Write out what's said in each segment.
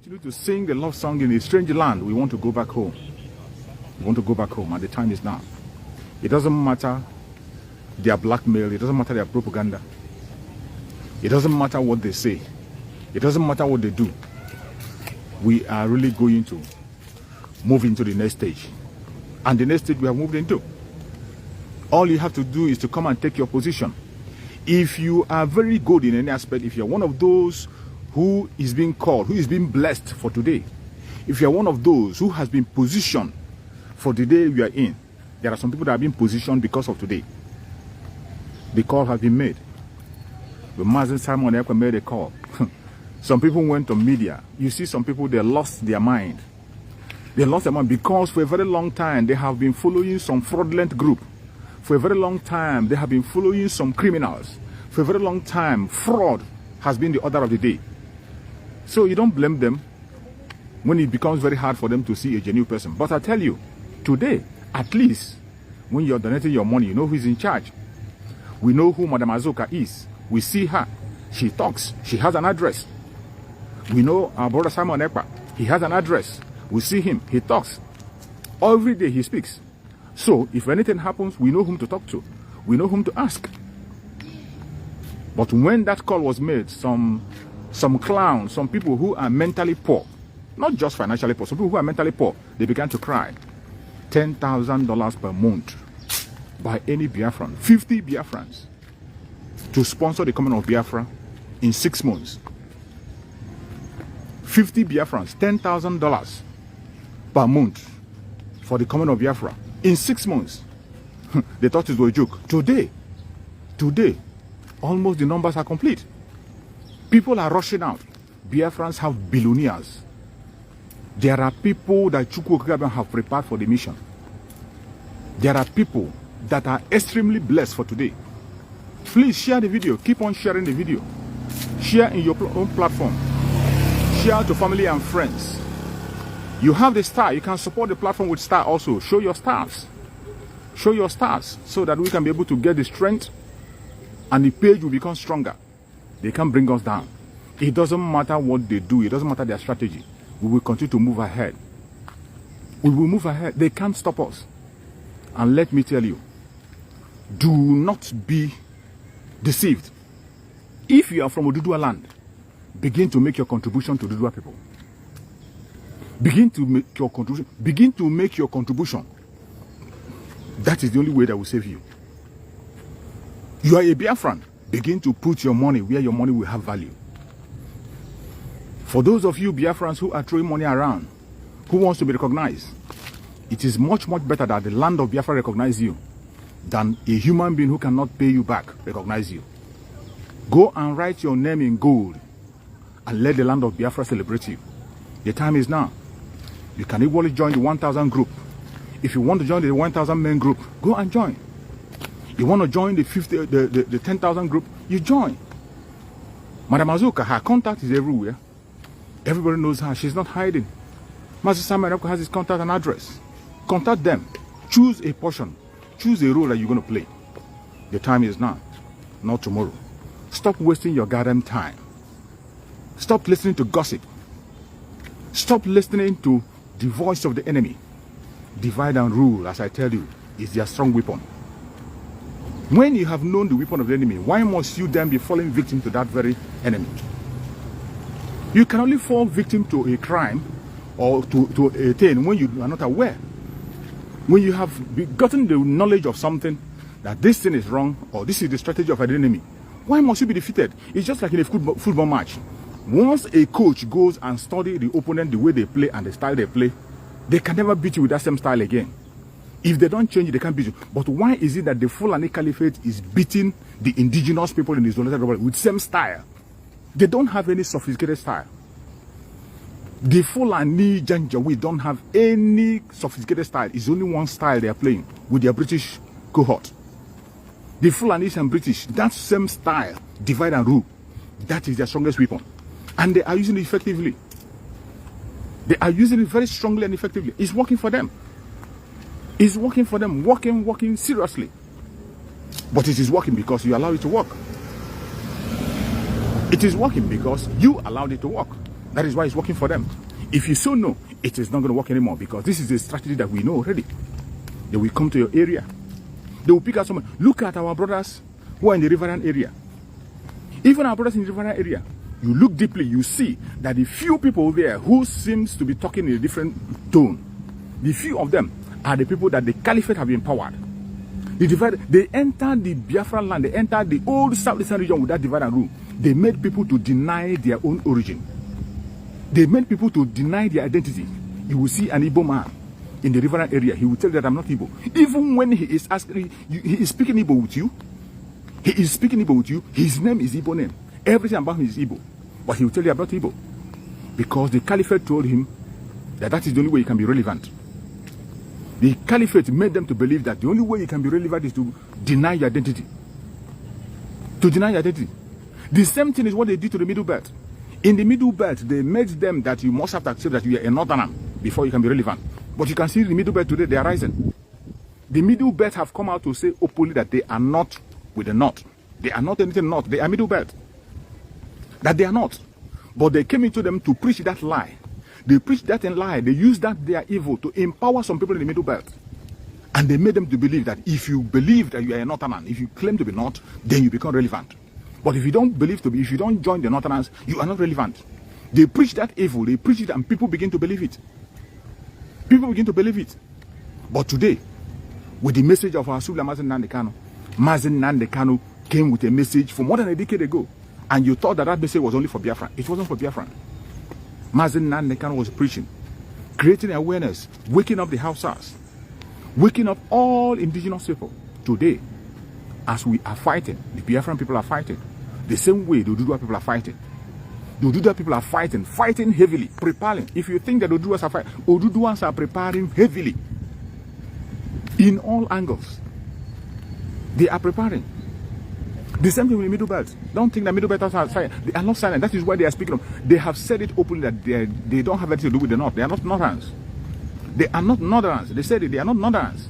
continue to sing a love song in a strange land. We want to go back home. We want to go back home, and the time is now. It doesn't matter their blackmail. It doesn't matter their propaganda. It doesn't matter what they say. It doesn't matter what they do. We are really going to move into the next stage. And the next stage we have moved into. All you have to do is to come and take your position. If you are very good in any aspect, if you're one of those who is being called, who is being blessed for today, if you're one of those who has been positioned for the day we are in, there are some people that have been positioned because of today. The call has been made. The Mazen Simon Ekwe made a call. Some people went to media. You see some people, they lost their mind. They lost their mind because for a very long time they have been following some fraudulent group. For a very long time they have been following some criminals. For a very long time, fraud has been the order of the day. So you don't blame them when it becomes very hard for them to see a genuine person. But I tell you, today, at least, when you're donating your money, you know who is in charge. We know who Madam Azuka is. We see her. She talks. She has an address. We know our brother Simon Ekpa. He has an address. We see him. He talks. Every day he speaks. So, if anything happens, we know whom to talk to. We know whom to ask. But when that call was made, some clowns, some people who are mentally poor, not just financially poor, some people who are mentally poor, they began to cry. $10,000 per month by any Biafran, 50 Biafrans, to sponsor the coming of Biafra in 6 months. 50 Biafrans, $10,000 per month for the coming of Biafra in 6 months. They thought it was a joke. Today, almost the numbers are complete. People are rushing out. Biafrans have billionaires. There are people that Chukwu Okigabem have prepared for the mission. There are people that are extremely blessed for today. Please share the video. Keep on sharing the video. Share in your own platform. Share to family and friends. You have the star. You can support the platform with star also. Show your stars. Show your stars so that we can be able to get the strength and the page will become stronger. They can bring us down. It doesn't matter what they do. It doesn't matter their strategy. We will continue to move ahead. We will move ahead. They can't stop us. And let me tell you, do not be deceived. If you are from Odudua land, begin to make your contribution to Odudua people. Begin to make your contribution. Begin to make your contribution. That is the only way that will save you. You are a Biafran. Begin to put your money where your money will have value. For those of you Biafrans who are throwing money around, who wants to be recognized, it is much, much better that the land of Biafra recognize you than a human being who cannot pay you back recognize you. Go and write your name in gold and let the land of Biafra celebrate you. The time is now. You can equally join the 1,000 group. If you want to join the 1,000 men group, go and join. You want to join the 10,000 group, you join. Madam Azuka, her contact is everywhere. Everybody knows her. She's not hiding. Master Simon has his contact and address. Contact them. Choose a portion. Choose a role that you're going to play. The time is now, not tomorrow. Stop wasting your goddamn time. Stop listening to gossip. Stop listening to the voice of the enemy. Divide and rule, as I tell you, is their strong weapon. When you have known the weapon of the enemy, why must you then be falling victim to that very enemy? You can only fall victim to a crime or to a thing when you are not aware. When you have gotten the knowledge of something, that this thing is wrong or this is the strategy of an enemy, why must you be defeated? It's just like in a football match. Once a coach goes and studies the opponent, the way they play and the style they play, they can never beat you with that same style again. If they don't change it, they can't beat you. But why is it that the Fulani Caliphate is beating the indigenous people in the isolated republic with same style? They don't have any sophisticated style. The Fulani Janjaweed don't have any sophisticated style. It's only one style they are playing with their British cohort. The Fulanis and British, that same style, divide and rule, that is their strongest weapon. And they are using it effectively. They are using it very strongly and effectively. It's working for them. It's working for them. Working seriously. But it is working because you allow it to work. It is working because you allowed it to work. That is why it's working for them. If you so know, it is not going to work anymore, because this is a strategy that we know already. They will come to your area. They will pick out someone. Look at our brothers who are in the riverine area. Even our brothers in the riverine area, you look deeply, you see that the few people there who seems to be talking in a different tone, the few of them are the people that the Caliphate have empowered. They entered the Biafra land, they entered the old southeastern region with that divide and rule. They made people to deny their own origin. They made people to deny their identity. You will see an Igbo man in the riverine area, he will tell you that I'm not Igbo. Even when he is asking, he is speaking Igbo with you. He is speaking Igbo with you. His name is Igbo name. Everything about him is Igbo. But he will tell you about Igbo. Because the Caliphate told him that that is the only way he can be relevant. The Caliphate made them to believe that the only way you can be relevant is to deny your identity. To deny your identity. The same thing is what they did to the Middle Belt. In the Middle Belt, they made them that you must have to accept that you are a Northerner before you can be relevant. But you can see the Middle Belt today, they are rising. The Middle Belt have come out to say openly that they are not with the North. They are not anything North. They are Middle Belt. That they are not. But they came into them to preach that lie. They preached that in lie. They used that they are evil to empower some people in the Middle Belt. And they made them to believe that if you believe that you are a Northerner, if you claim to be North, then you become relevant. But if you don't believe to be, if you don't join the Northerners, you are not relevant. They preach that evil, they preach it, and people begin to believe it. People begin to believe it. But today, with the message of our Subla Mazen Nandekano, Mazen Nandekano came with a message for more than a decade ago. And you thought that that message was only for Biafra. It wasn't for Biafra. Mazen Nandekano was preaching, creating awareness, waking up the Hausas, waking up all indigenous people. Today, as we are fighting, the Biafran people are fighting, the same way the Oduduwa people are fighting. The Oduduwa people are fighting heavily, preparing. If you think that the Oduduwas are fighting, Oduduwas are preparing heavily. In all angles. They are preparing. The same thing with the Middle Belt. Don't think that Middle Belt are silent. They are not silent. That is why they are speaking of. They have said it openly that they don't have anything to do with the North. They are not Northerns. They are not Northerns. They said it. They are not Northerns.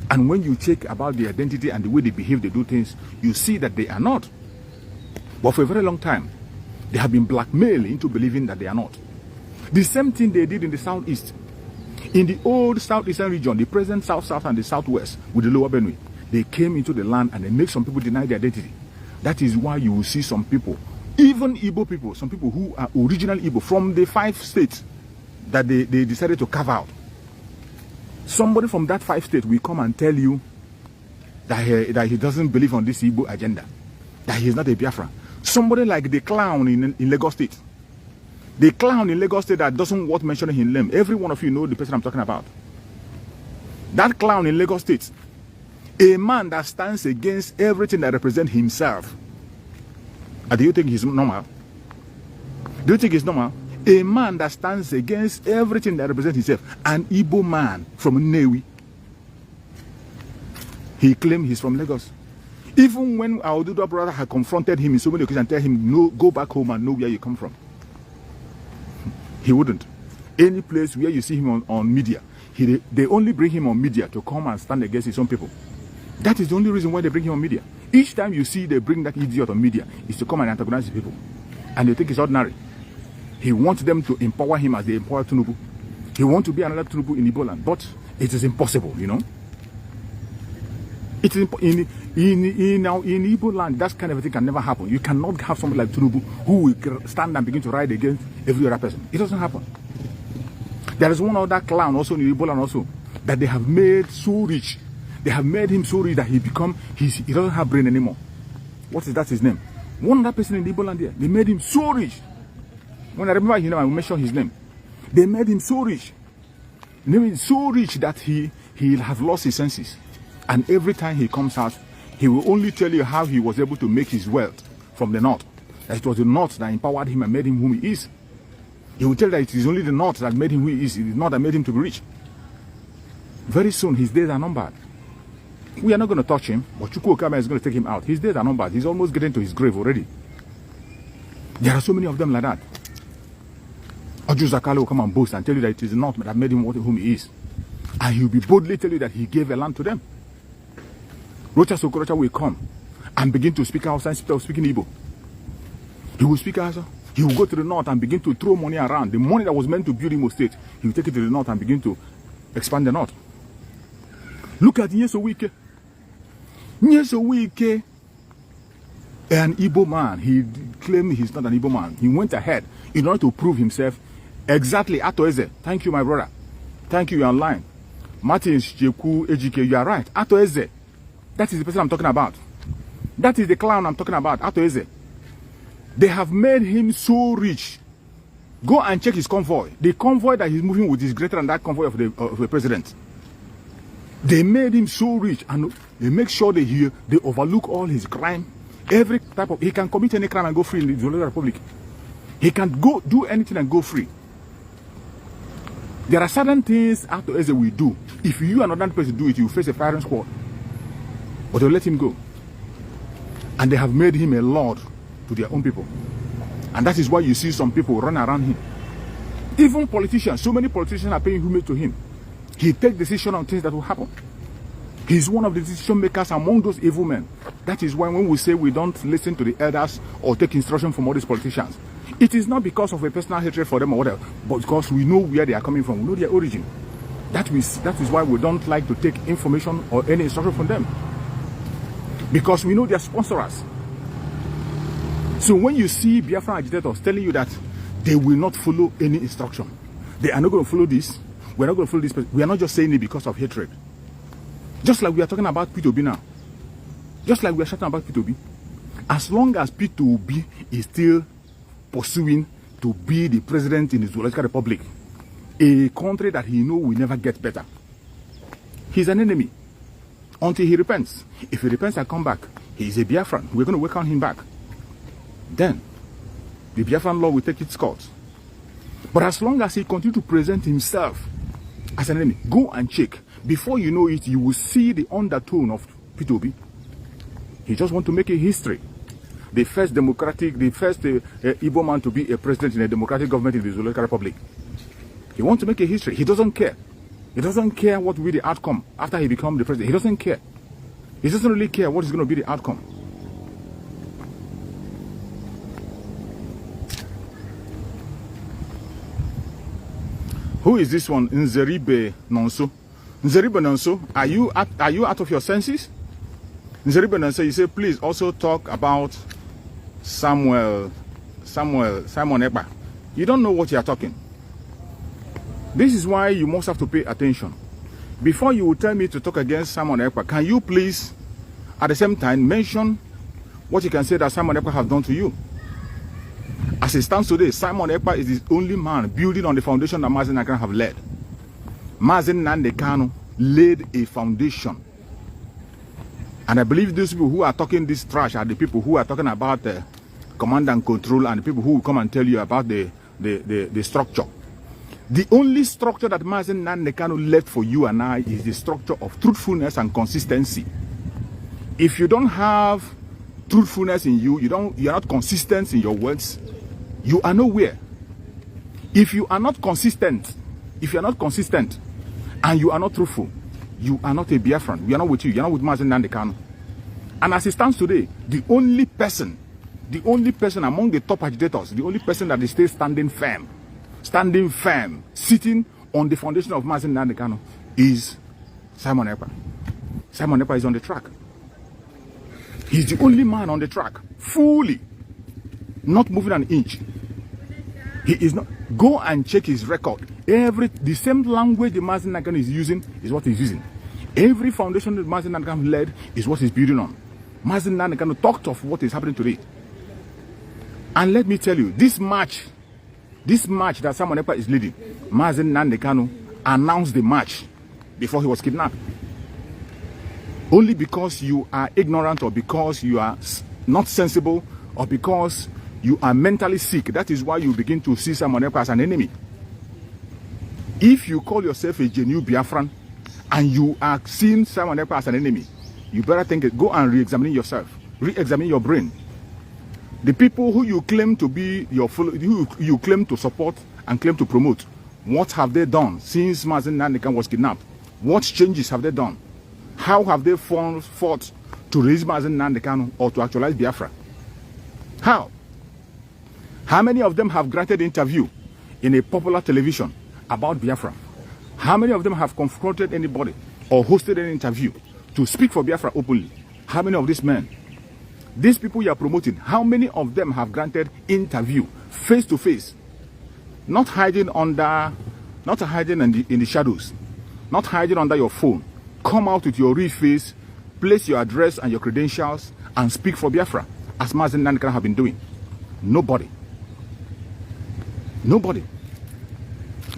And when you check about the identity and the way they behave, they do things, you see that they are not. But for a very long time, they have been blackmailed into believing that they are not. The same thing they did in the Southeast. In the old Southeastern region, the present South-South and the Southwest with the Lower Benue, they came into the land and they make some people deny their identity. That is why you will see some people, even Igbo people, some people who are original Igbo from the 5 states that they decided to carve out. Somebody from that 5 states will come and tell you that he doesn't believe on this Igbo agenda, that he is not a Biafra. Somebody like the clown in Lagos State. The clown in Lagos State that doesn't want mentioning his name. Every one of you know the person I'm talking about. That clown in Lagos State. A man that stands against everything that represents himself. And do you think he's normal? Do you think he's normal? A man that stands against everything that represents himself. An Igbo man from Newi. He claimed he's from Lagos. Even when our Oduduwa brother had confronted him in so many occasions and tell him, no, go back home and know where you come from. He wouldn't. Any place where you see him on media, they only bring him on media to come and stand against his own people. That is the only reason why they bring him on media. Each time you see they bring that idiot on media, is to come and antagonize the people. And they think it's ordinary. He wants them to empower him as they empower Tinubu. He wants to be another Tinubu in Igbo land. But it is impossible, you know. It is in Igbo land, that kind of thing can never happen. You cannot have someone like Tinubu who will stand and begin to ride against every other person. It doesn't happen. There is one other clown also in Igbo land also that they have made so rich. They have made him so rich that he doesn't have brain anymore. What is that his name? One other person in Igbo land there. They made him so rich. When I remember his name, I will mention his name. They made him so rich. They made him so rich that he has lost his senses. And every time he comes out, he will only tell you how he was able to make his wealth from the North. That it was the North that empowered him and made him whom he is. He will tell that it is only the North that made him who he is. It is not that made him to be rich. Very soon, his days are numbered. We are not going to touch him, but Chukwuokama is going to take him out. His days are numbered. He's almost getting to his grave already. There are so many of them like that. Oju Zakale will come and boast and tell you that it is not that made him whom he is. And he will be boldly tell you that he gave a land to them. Rocha Sokorocha will come and begin to speak outside instead of speaking Igbo. He will speak Hausa. He will go to the north and begin to throw money around. The money that was meant to build Imo State, he will take it to the north and begin to expand the north. Look at Nyeso Wike. Nyeso Wike, an Igbo man. He claimed he's not an Igbo man. He went ahead in order to prove himself. Exactly, Atoeze. Thank you, my brother. Thank you, you're online. Martin Jeku Ejike, you are right. Atoeze. That is the person I'm talking about. That is the clown I'm talking about, Atoeze. They have made him so rich. Go and check his convoy. The convoy that he's moving with is greater than that convoy of the president. They made him so rich, and they make sure they overlook all his crime. Every type of, he can commit any crime and go free in the Zulu Republic. He can go do anything and go free. There are certain things Atoeze will do. If you and another person do it, you face a firing squad. But they'll let him go. And they have made him a lord to their own people. And that is why you see some people run around him. Even politicians, so many politicians are paying homage to him. He takes decisions on things that will happen. He's one of the decision makers among those evil men. That is why when we say we don't listen to the elders or take instruction from all these politicians, it is not because of a personal hatred for them or whatever, but because we know where they are coming from, we know their origin. That is why we don't like to take information or any instruction from them. Because we know they sponsor us. So when you see Biafran agitators telling you that they will not follow any instruction, they are not going to follow this, we're not going to follow this, we are not just saying it because of hatred. Just like we are talking about P2B now. Just like we are shouting about P2B. As long as P2B is still pursuing to be the president in the Zoological Republic, a country that he knows will never get better, he's an enemy. Until he repents. If he repents and come back, he is a Biafran. We're going to welcome him back. Then, the Biafran law will take its course. But as long as he continues to present himself as an enemy, go and check. Before you know it, you will see the undertone of P2B. He just wants to make a history. The first Igbo man to be a president in a democratic government in the Zoological Republic. He wants to make a history. He doesn't care. He doesn't care what will be the outcome after he becomes the president. He doesn't care. He doesn't really care what is going to be the outcome. Who is this one? Nzeribe Nonso. Nzeribe Nonso, are you out of your senses? Nzeribe Nonso, you say, please also talk about Simon Ekpa. You don't know what you are talking. This is why you must have to pay attention. Before you will tell me to talk against Simon Ekpa, can you please, at the same time, mention what you can say that Simon Ekpa has done to you? As it stands today, Simon Ekpa is the only man building on the foundation that Mazi Nnamdi Kanu have led. Mazi Nnamdi Kanu laid a foundation. And I believe those people who are talking this trash are the people who are talking about command and control, and the people who will come and tell you about the structure. The only structure that Mazi Nnamdi Kanu left for you and I is the structure of truthfulness and consistency. If you don't have truthfulness in you, you are not consistent in your words, you are nowhere. If you are not consistent, and you are not truthful, you are not a Biafran. We are not with you. You are not with Mazi Nnamdi Kanu. And as it stands today, the only person among the top agitators, the only person that is still standing firm, sitting on the foundation of Mazi Nnamdi Kanu is Simon Ekpa. Simon Ekpa is on the track. He's the only man on the track, fully, not moving an inch. He is not. Go and check his record. The same language the Mazi Nnamdi Kanu is using is what he's using. Every foundation that Mazi Nnamdi Kanu led is what he's building on. Mazi Nnamdi Kanu talked of what is happening today. And let me tell you, this match that Simon Ekpa is leading, Mazi Nnamdi Kanu announced the match before he was kidnapped. Only because you are ignorant, or because you are not sensible, or because you are mentally sick, that is why you begin to see Simon Ekpa as an enemy. If you call yourself a genuine Biafran and you are seeing Simon Ekpa as an enemy, you better think it. Go and re-examine yourself, re-examine your brain. The people who you claim to be who you claim to support and claim to promote, what have they done since Mazi Nnamdi Kanu was kidnapped? What changes have they done? How have they fought to raise Mazi Nnamdi Kanu or to actualize Biafra? How How many of them have granted interview in a popular television about Biafra? How many of them have confronted anybody or hosted an interview to speak for Biafra openly? How many of these men? These people you are promoting, how many of them have granted interview face to face? Not hiding in the shadows, not hiding under your phone. Come out with your real face, place your address and your credentials, and speak for Biafra, as Mazen Nankana have been doing. Nobody. Nobody.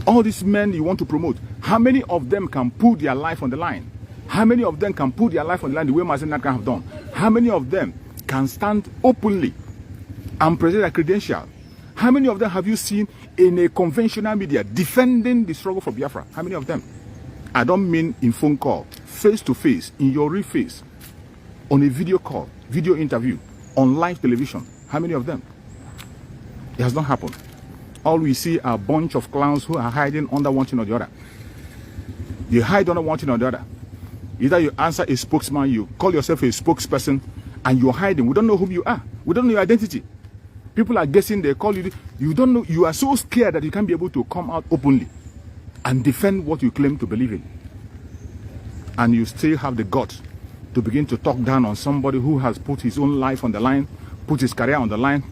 All these men you want to promote, how many of them can put their life on the line? How many of them can put their life on the line the way Mazen Nankana have done? How many of them can stand openly and present their credentials? How many of them have you seen in a conventional media defending the struggle for Biafra? How many of them? I don't mean in phone call, face to face, in your real face, on a video call, video interview, on live television. How many of them? It has not happened. All we see are a bunch of clowns who are hiding under one thing or the other. You hide under one thing or the other. Either you answer a spokesman, you call yourself a spokesperson, and you're hiding. We don't know whom you are. We don't know your identity. People are guessing, they call you. You don't know. You are so scared that you can't be able to come out openly and defend what you claim to believe in. And you still have the guts to begin to talk down on somebody who has put his own life on the line, put his career on the line,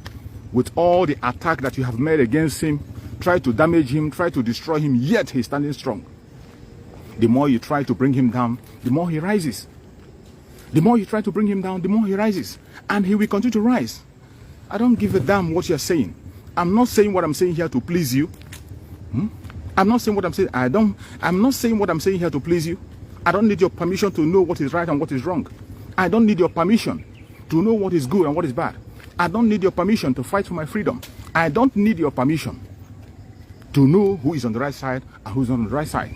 with all the attack that you have made against him, try to damage him, try to destroy him, yet he's standing strong. The more you try to bring him down, the more he rises. The more you try to bring him down, the more he rises. And he will continue to rise. I don't give a damn what you're saying. I'm not saying what I'm saying here to please you. I'm not saying what I'm saying. I'm not saying what I'm saying here to please you. I don't need your permission to know what is right and what is wrong. I don't need your permission to know what is good and what is bad. I don't need your permission to fight for my freedom. I don't need your permission to know who is on the right side and who's on the right side.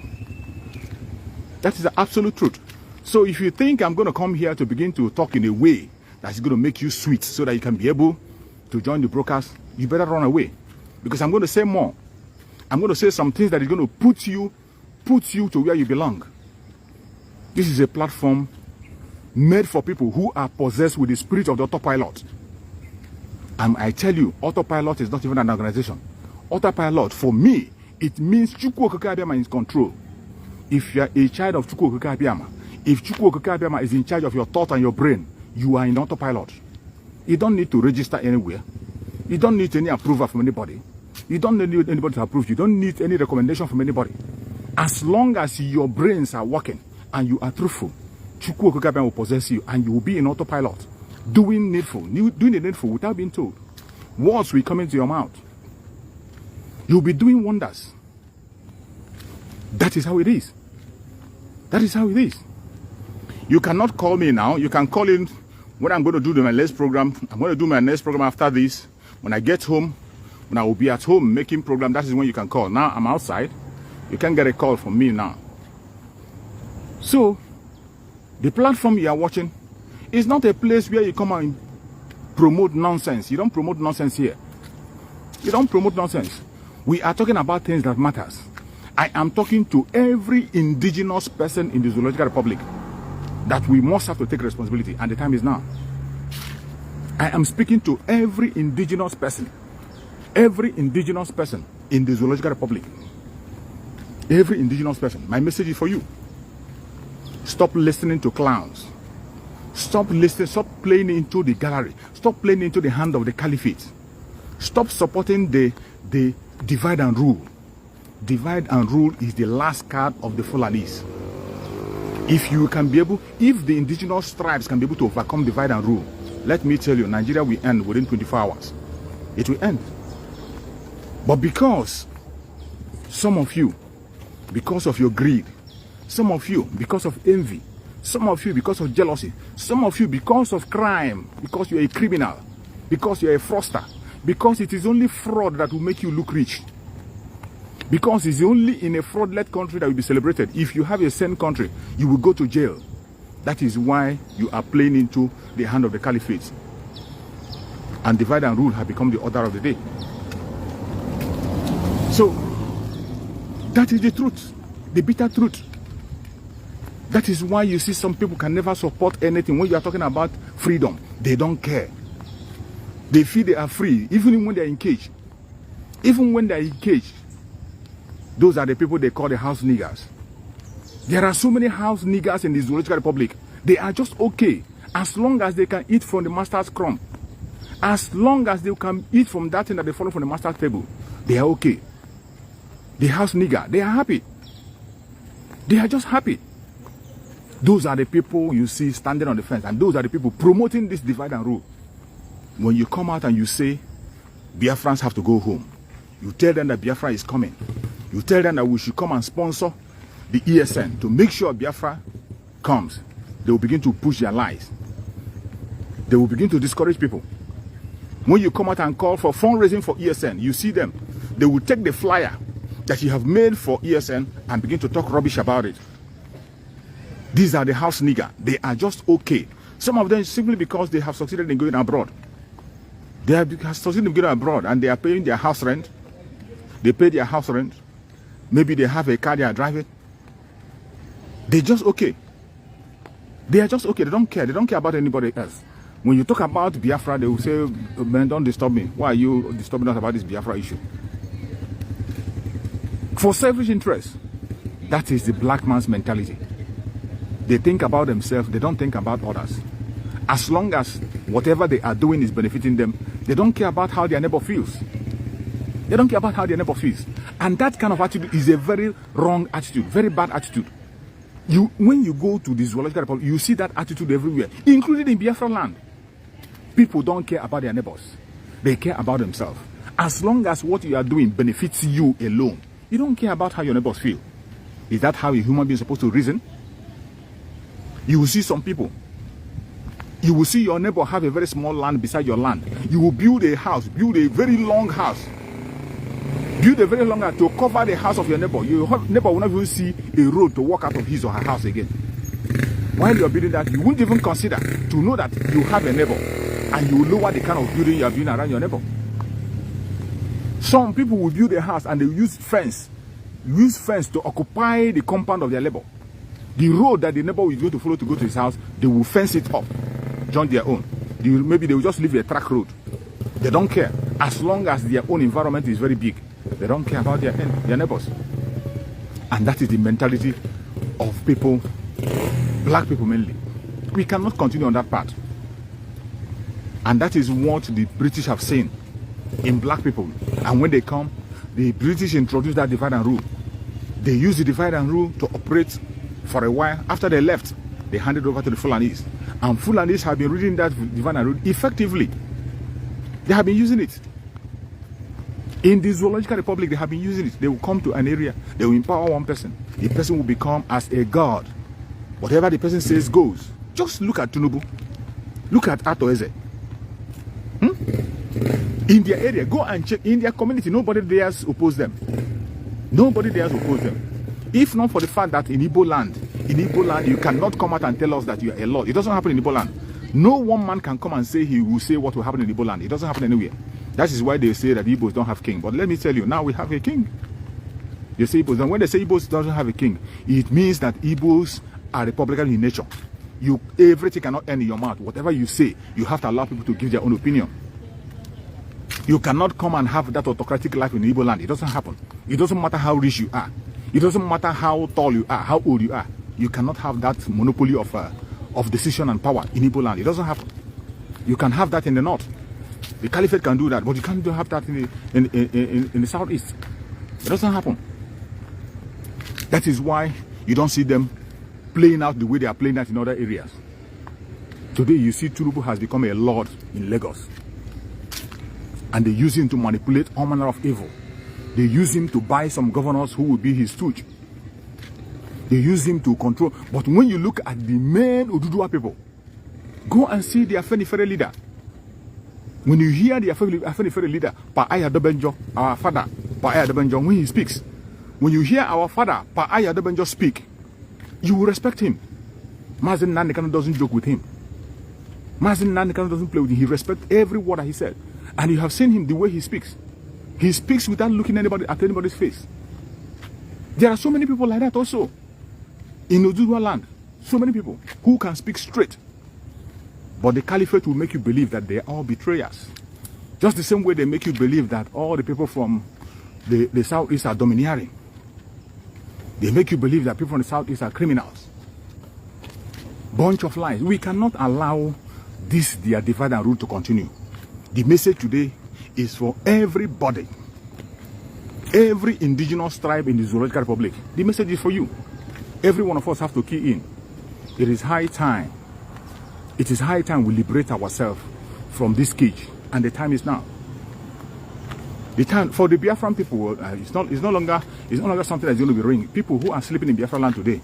That is the absolute truth. So if you think I'm going to come here to begin to talk in a way that's going to make you sweet so that you can be able to join the broadcast, you better run away. Because I'm going to say more. I'm going to say some things that is going to put you to where you belong. This is a platform made for people who are possessed with the spirit of the autopilot. And I tell you, autopilot is not even an organization. Autopilot, for me, it means Chukwu Okike Abiama is in control. If you are a child of Chukwu Okike Abiama, if Chukwu Okike Abiama is in charge of your thought and your brain, you are in autopilot. You don't need to register anywhere. You don't need any approval from anybody. You don't need anybody to approve. You don't need any recommendation from anybody. As long as your brains are working and you are truthful, Chukwu Okike Abiama will possess you and you will be in autopilot, doing the needful without being told. Words will come into your mouth. You'll be doing wonders. That is how it is. That is how it is. You cannot call me now. You can call in when I'm going to do my next program. I'm going to do my next program after this. When I get home, when I will be at home making program, that is when you can call. Now I'm outside. You can't get a call from me now. So, the platform you are watching is not a place where you come and promote nonsense. You don't promote nonsense here. You don't promote nonsense. We are talking about things that matters. I am talking to every indigenous person in the Zoological Republic that we must have to take responsibility, and the time is now. I am speaking to every indigenous person in the Zoological Republic. Every indigenous person. My message is for you. Stop listening to clowns. Stop listening, stop playing into the gallery. Stop playing into the hand of the caliphate. Stop supporting the divide and rule. Divide and rule is the last card of the Fulanis. If the indigenous tribes can be able to overcome divide and rule, let me tell you, Nigeria will end within 24 hours. It will end. But because some of you, because of your greed, some of you because of envy, some of you because of jealousy, some of you because of crime, because you're a criminal, because you're a fraudster, because it is only fraud that will make you look rich. Because it's only in a fraud-led country that will be celebrated. If you have a sane country, you will go to jail. That is why you are playing into the hand of the caliphate. And divide and rule have become the order of the day. So, that is the truth. The bitter truth. That is why you see some people can never support anything. When you are talking about freedom, they don't care. They feel they are free, even when they are in cage. Even when they're engaged, those are the people they call the house niggers. There are so many house niggers in the Zoological Republic. They are just okay as long as they can eat from the master's crumb. As long as they can eat from that thing that they follow from the master's table, they are okay. The house nigger, they are happy. They are just happy. Those are the people you see standing on the fence, and those are the people promoting this divide and rule. When you come out and you say, Biafrans have to go home, you tell them that Biafra is coming. You tell them that we should come and sponsor the ESN to make sure Biafra comes. They will begin to push their lies. They will begin to discourage people. When you come out and call for fundraising for ESN, you see them. They will take the flyer that you have made for ESN and begin to talk rubbish about it. These are the house nigger. They are just okay. Some of them simply because they have succeeded in going abroad. They have succeeded in going abroad and they are paying their house rent. They pay their house rent. Maybe they have a car they are driving. They're just okay. They are just okay. They don't care. They don't care about anybody else. When you talk about Biafra, they will say, man, don't disturb me. Why are you disturbing us about this Biafra issue? For selfish interest, that is the black man's mentality. They think about themselves. They don't think about others. As long as whatever they are doing is benefiting them, they don't care about how their neighbor feels. They don't care about how their neighbor feels. And that kind of attitude is a very wrong attitude, very bad attitude. When you go to the Zoological Republic, you see that attitude everywhere, including in Biafra land. People don't care about their neighbors. They care about themselves. As long as what you are doing benefits you alone, you don't care about how your neighbors feel. Is that how a human being is supposed to reason? You will see some people. You will see your neighbor have a very small land beside your land. You will build a house, build a very long house. Build a very long house to cover the house of your neighbor. Your neighbor will not even see a road to walk out of his or her house again. While you're building that, you won't even consider to know that you have a neighbor. And you will lower the kind of building you are doing around your neighbor. Some people will build a house and they use fence to occupy the compound of their neighbor. The road that the neighbor is going to follow to go to his house, they will fence it up, join their own. Maybe they will just leave a track road. They don't care. As long as their own environment is very big, they don't care about their neighbors. And that is the mentality of people, black people mainly. We cannot continue on that path. And that is what the British have seen in black people. And when they come, the British introduce that divide and rule. They use the divide and rule to operate for a while. After they left, they handed over to the Fulanis. And Fulanis have been reading that divide and rule effectively. They have been using it. In the Zoological Republic, they have been using it. They will come to an area, they will empower one person. The person will become as a god. Whatever the person says goes. Just look at Tinubu. Look at Ato Eze. In their area, go and check. In their community, nobody dares oppose them. Nobody dares oppose them. If not for the fact that in Igbo land, you cannot come out and tell us that you are a lord. It doesn't happen in Igbo land. No one man can come and say he will say what will happen in Igbo land. It doesn't happen anywhere. That is why they say that Igbos don't have king. But let me tell you, now we have a king. They say Igbos. And when they say Igbos doesn't have a king, it means that Igbos are Republican in nature. Everything cannot end in your mouth. Whatever you say, you have to allow people to give their own opinion. You cannot come and have that autocratic life in Igbo land. It doesn't happen. It doesn't matter how rich you are. It doesn't matter how tall you are, how old you are. You cannot have that monopoly of decision and power in Igbo land. It doesn't happen. You can have that in the north. The Caliphate can do that, but you can't have that in the southeast. It doesn't happen. That is why you don't see them playing out the way they are playing out in other areas. Today, you see Tinubu has become a lord in Lagos. And they use him to manipulate all manner of evil. They use him to buy some governors who will be his stooge. They use him to control. But when you look at the main Oduduwa people, go and see the Afenifere leader. When you hear the Afenifere leader, Pa Ayadobenjo, our father, Pa Ayadobenjo, when he speaks, when you hear our father, Pa Ayadobenjo speak, you will respect him. Mazen Nandekano doesn't joke with him. Mazen Nandekano doesn't play with him. He respects every word that he said. And you have seen him the way he speaks. He speaks without looking at anybody's face. There are so many people like that also. In Oduduwa land, so many people who can speak straight. But the Caliphate will make you believe that they are all betrayers. Just the same way they make you believe that all the people from the Southeast are domineering. They make you believe that people from the Southeast are criminals. Bunch of lies. We cannot allow this, their divide and rule, to continue. The message today is for everybody. Every indigenous tribe in the Zoological Republic. The message is for you. Every one of us have to key in. It is high time. It is high time we liberate ourselves from this cage. And the time is now. The time for the Biafran people, it's no longer something that's going to be ringing. People who are sleeping in Biafra land today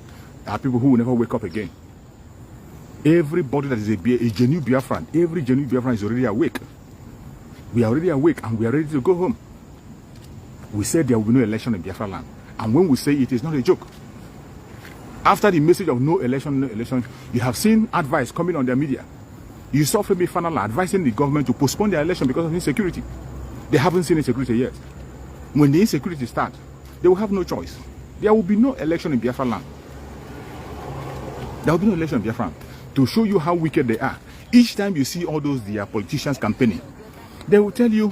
are people who will never wake up again. Everybody that is a genuine Biafran, every genuine Biafran is already awake. We are already awake and we are ready to go home. We said there will be no election in Biafra land. And when we say it is not a joke. After the message of no election, you have seen advice coming on their media. You saw Femi Fanala advising the government to postpone their election because of insecurity. They haven't seen insecurity yet. When the insecurity starts, they will have no choice. There will be no election in Biafra land. There will be no election in Biafra land. To show you how wicked they are. Each time you see all those their politicians campaigning, they will tell you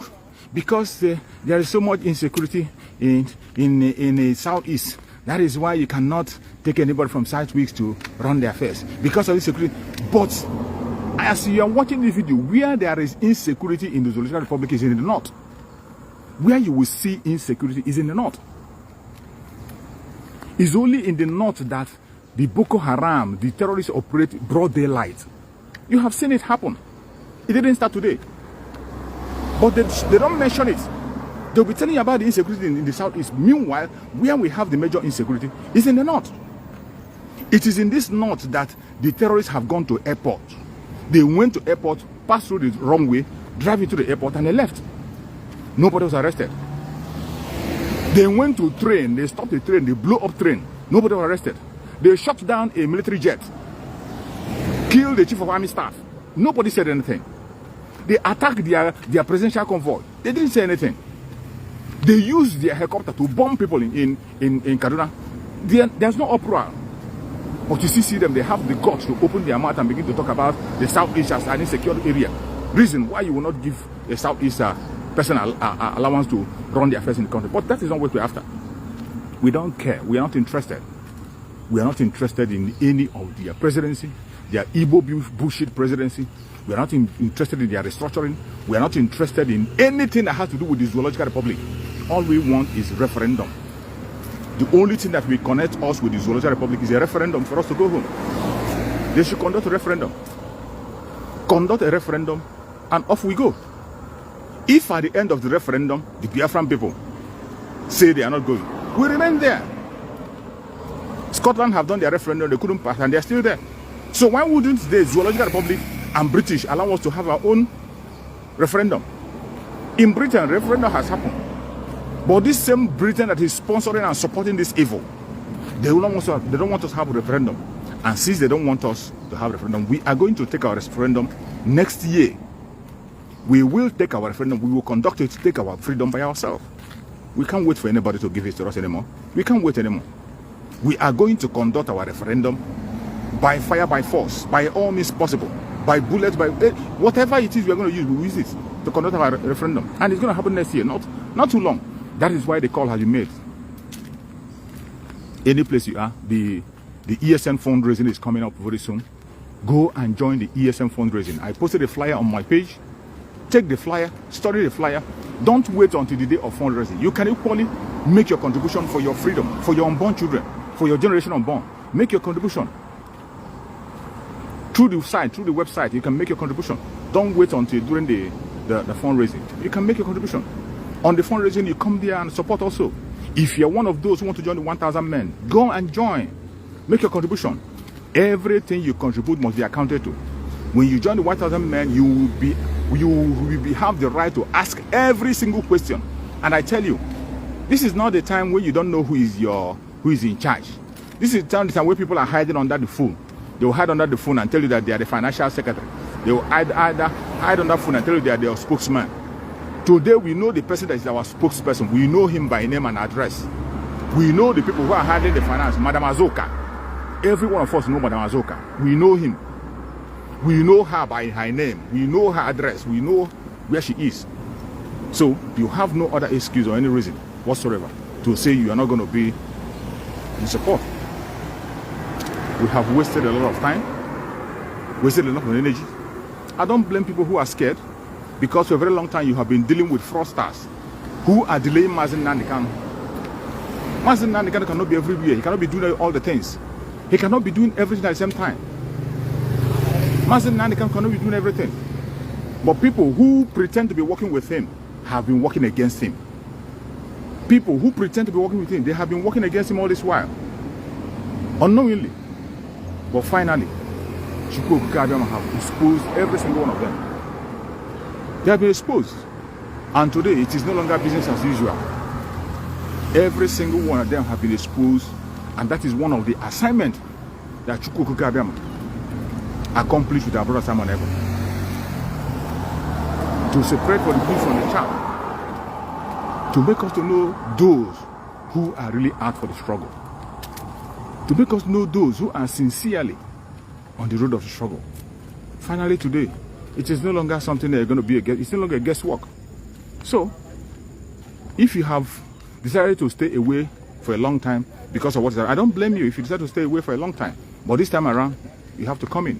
because there is so much insecurity in the Southeast. That is why you cannot take anybody from Southwest to run their affairs because of insecurity. But as you are watching this video, where there is insecurity in the Zoological Republic is in the north. Where you will see insecurity is in the north. It's only in the north that the Boko Haram, the terrorists operate broad daylight. You have seen it happen. It didn't start today. But they don't mention it. They'll be telling you about the insecurity in the southeast. Meanwhile, where we have the major insecurity is in the north. It is in this north that the terrorists have gone to airport. They went to airport, passed through the wrong way, drive into the airport, and they left. Nobody was arrested. They went to train, they stopped the train, they blew up train. Nobody was arrested. They shot down a military jet, killed the chief of army staff. Nobody said anything. They attacked their presidential convoy. They didn't say anything. They used their helicopter to bomb people in Kaduna. There's no uproar. But you see them, they have the guts to open their mouth and begin to talk about the Southeast as an insecure area. Reason why you will not give a Southeast person allowance to run their affairs in the country. But that is not what we're after. We don't care. We are not interested. We are not interested in any of their presidency, their Igbo bullshit presidency. We are not interested in their restructuring. We are not interested in anything that has to do with the Zoological Republic. All we want is referendum. The only thing that will connect us with the Zoological Republic is a referendum for us to go home. They should conduct a referendum. Conduct a referendum and off we go. If at the end of the referendum, the Biafran people say they are not going, we remain there. Scotland have done their referendum, they couldn't pass, and they're still there. So why wouldn't the Zoological Republic and British allow us to have our own referendum? In Britain, referendum has happened. But this same Britain that is sponsoring and supporting this evil, they don't want us to have a referendum. And since they don't want us to have a referendum, we are going to take our referendum next year. We will take our referendum, we will conduct it to take our freedom by ourselves. We can't wait for anybody to give it to us anymore. We can't wait anymore. We are going to conduct our referendum by fire, by force, by all means possible, by bullets, by whatever it is we are going to use, we will use it to conduct our referendum. And it's going to happen next year, not too long. That is why the call has been made. Any place you are, the ESN fundraising is coming up very soon. Go and join the ESN fundraising. I posted a flyer on my page. Take the flyer, study the flyer. Don't wait until the day of fundraising. You can equally make your contribution for your freedom, for your unborn children, for your generation unborn. Make your contribution. Through the site, through the website, you can make your contribution. Don't wait until during the fundraising. You can make your contribution. On the fundraising, you come there and support also. If you're one of those who want to join the 1,000 men, go and join. Make your contribution. Everything you contribute must be accounted to. When you join the 1,000 men, you will have the right to ask every single question. And I tell you, this is not the time when you don't know who is in charge. This is the time where people are hiding under the phone. They will hide under the phone and tell you that they are the financial secretary. They will hide under the phone and tell you they are their spokesman. Today we know the person that is our spokesperson. We know him by name and address. We know the people who are handling the finance. Madam Azoka. Every one of us know Madam Azoka. We know him. We know her by her name. We know her address. We know where she is. So you have no other excuse or any reason whatsoever to say you are not going to be in support. We have wasted a lot of time, wasted a lot of energy. I don't blame people who are scared, because for a very long time you have been dealing with fraudsters who are delaying Mazen Nnamdi Kanu. Mazen Nnamdi Kanu cannot be everywhere. He cannot be doing all the things. He cannot be doing everything at the same time. Mazen Nnamdi Kanu cannot be doing everything. But people who pretend to be working with him have been working against him. People who pretend to be working with him, they have been working against him all this while, unknowingly. But finally, Chukwu Okike Abiama have exposed every single one of them. They have been exposed. And today, it is no longer business as usual. Every single one of them have been exposed. And that is one of the assignments that Chukwu Okike Abiama accomplished with our brother Simon Ekpa. To separate for the wheat from the chaff. To make us to know those who are really out for the struggle. To make us know those who are sincerely on the road of the struggle. Finally today, it is no longer something that you're going to be it's no longer a guesswork. So, if you have decided to stay away for a long time because of what is happening, I don't blame you if you decide to stay away for a long time. But this time around, you have to come in.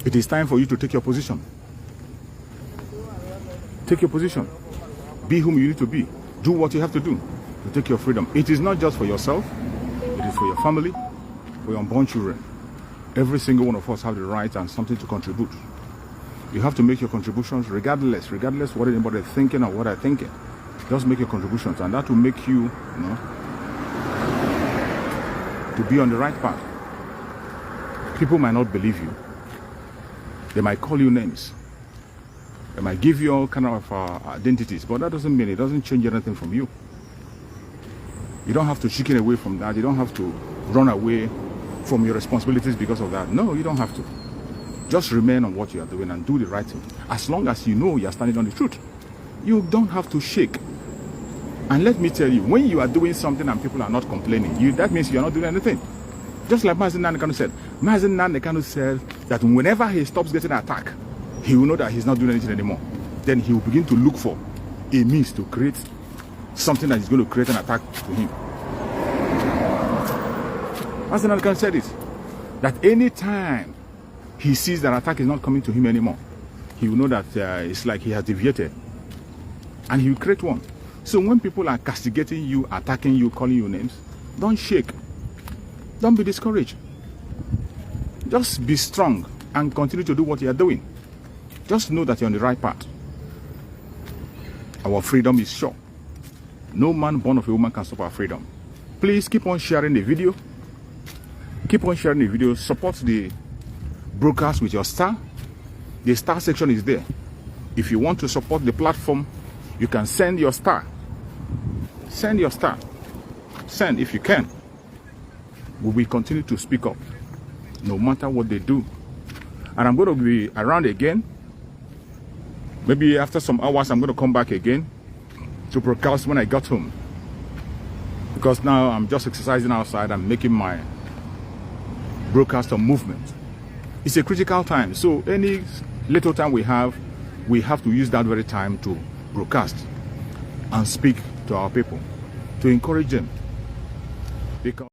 It is time for you to take your position. Take your position. Be whom you need to be. Do what you have to do to take your freedom. It is not just for yourself. It is for your family, for your unborn children. Every single one of us have the right and something to contribute. You have to make your contributions regardless what anybody is thinking or what I'm thinking. Just make your contributions, and that will make you, to be on the right path. People might not believe you. They might call you names. They might give you all kind of identities, but that doesn't mean, it doesn't change anything from you. You don't have to chicken away from that. You don't have to run away from your responsibilities because of that. No, you don't have to. Just remain on what you are doing and do the right thing. As long as you know you are standing on the truth, you don't have to shake. And let me tell you, when you are doing something and people are not complaining, that means you are not doing anything. Just like Mazen Nnamdi Kanu said. Mazen Nnamdi Kanu said that whenever he stops getting attacked, he will know that he's not doing anything anymore. Then he will begin to look for a means to create something that is going to create an attack to him. Mazen Nnamdi Kanu said it. That any time he sees that attack is not coming to him anymore, he will know that it's like he has deviated. And he will create one. So when people are castigating you, attacking you, calling you names, don't shake. Don't be discouraged. Just be strong and continue to do what you are doing. Just know that you're on the right path. Our freedom is sure. No man born of a woman can stop our freedom. Please keep on sharing the video. Keep on sharing the video. Support the broadcast with your star. The star section is there. If you want to support the platform, you can send your star. Send your star. Send if you can. We will continue to speak up, no matter what they do. And I'm going to be around again. Maybe after some hours, I'm going to come back again to broadcast when I got home. Because now I'm just exercising outside and making my broadcast on movement. It's a critical time. So any little time we have to use that very time to broadcast and speak to our people, to encourage them. Because